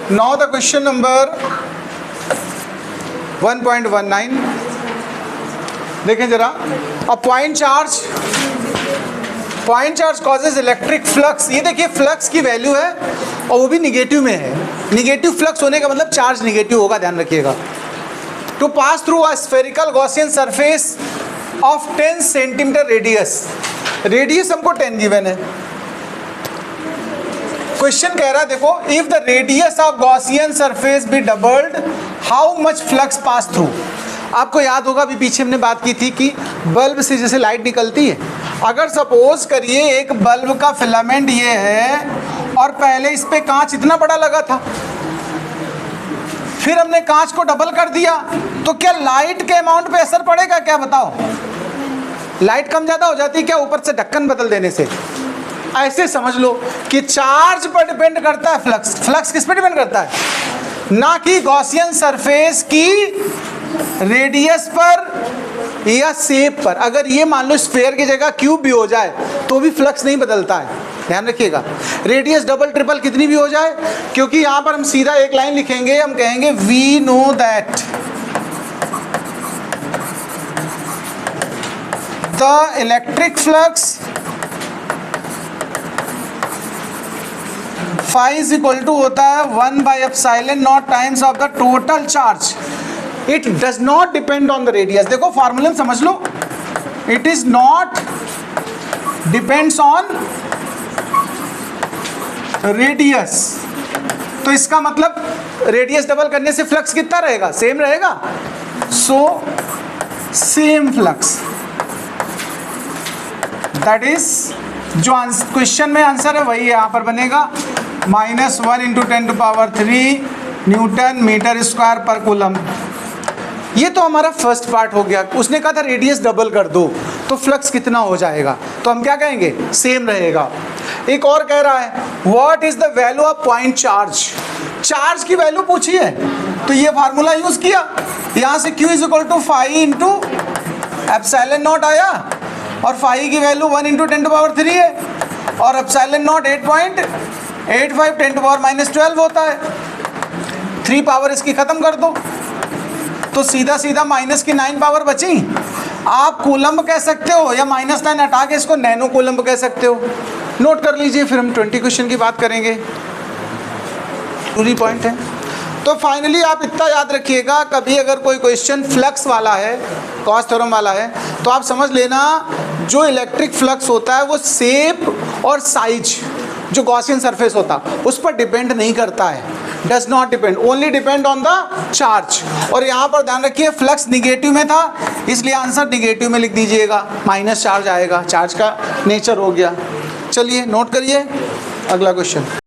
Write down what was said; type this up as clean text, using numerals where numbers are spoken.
Now the question number 1.19 देखें जरा। A point charge causes electric flux. ये देखिए फ्लक्स की वैल्यू है और वो भी निगेटिव में है। निगेटिव फ्लक्स होने का मतलब चार्ज निगेटिव होगा, ध्यान रखिएगा। To pass through a spherical Gaussian surface of 10 centimetre radius. Radius हमको 10 गिवन है। क्वेश्चन कह रहा है देखो, if the radius of Gaussian surface be doubled how much flux pass through. आपको याद होगा अभी पीछे हमने बात की थी कि बल्ब से जैसे लाइट निकलती है, अगर सपोज करिए एक बल्ब का फिलामेंट ये है और पहले इस पे कांच इतना बड़ा लगा था, फिर हमने कांच को डबल कर दिया, तो क्या लाइट के अमाउंट पे असर पड़ेगा क्या, बताओ? लाइट कम ज़्यादा हो जाती है क्या ऊपर से ढक्कन बदल देने से? ऐसे समझ लो कि चार्ज पर डिपेंड करता है फ्लक्स। फ्लक्स किस पर डिपेंड करता है? ना कि गॉसियन सरफेस की रेडियस पर या शेप पर। अगर ये मान लो स्फेयर की जगह क्यूब भी हो जाए तो भी फ्लक्स नहीं बदलता है, ध्यान रखिएगा। रेडियस डबल ट्रिपल कितनी भी हो जाए, क्योंकि यहां पर हम सीधा एक लाइन लिखेंगे, हम कहेंगे we know that the electric flux phi is equal to होता है 1/ε0 times of the total charge. It does not depend on the radius. देखो फॉर्मूला समझ लो, it is not depends on radius. तो इसका मतलब रेडियस डबल करने से फ्लक्स कितना रहेगा? सेम रहेगा। So same flux, that is जो क्वेश्चन में आंसर है वही यहां पर बनेगा, -1 × 10⁻³ न्यूटन मीटर स्क्वायर पर कूलम। ये तो हमारा फर्स्ट पार्ट हो गया। उसने कहा था रेडियस डबल कर दो तो फ्लक्स कितना हो जाएगा, तो हम क्या कहेंगे? सेम रहेगा। एक और कह रहा है what is the value of point charge. Charge की वैल्यू पूछी है तो ये फार्मूला यूज किया, यहाँ से Q = phi × ε0 आया और phi की वैल्यू 1 × 10⁻³ है और ε0 8.85 10⁻−12 होता है। 3 पावर इसकी ख़त्म कर दो तो सीधा सीधा माइनस की 9 पावर बची। आप कूलम्ब कह सकते हो या -9 हटा के इसको नैनो कूलम्ब कह सकते हो। नोट कर लीजिए, फिर हम 20 क्वेश्चन की बात करेंगे। पूरी पॉइंट है। तो फाइनली आप इतना याद रखिएगा, कभी अगर कोई क्वेश्चन फ्लक्स वाला है, गॉस थ्योरम वाला है, तो आप समझ लेना जो इलेक्ट्रिक फ्लक्स होता है वो शेप और साइज जो गॉसियन सरफेस होता उस पर डिपेंड नहीं करता है। Does not depend, only depend on the charge. और यहाँ पर ध्यान रखिए फ्लक्स निगेटिव में था इसलिए आंसर निगेटिव में लिख दीजिएगा, माइनस चार्ज आएगा, चार्ज का नेचर हो गया। चलिए नोट करिए अगला क्वेश्चन।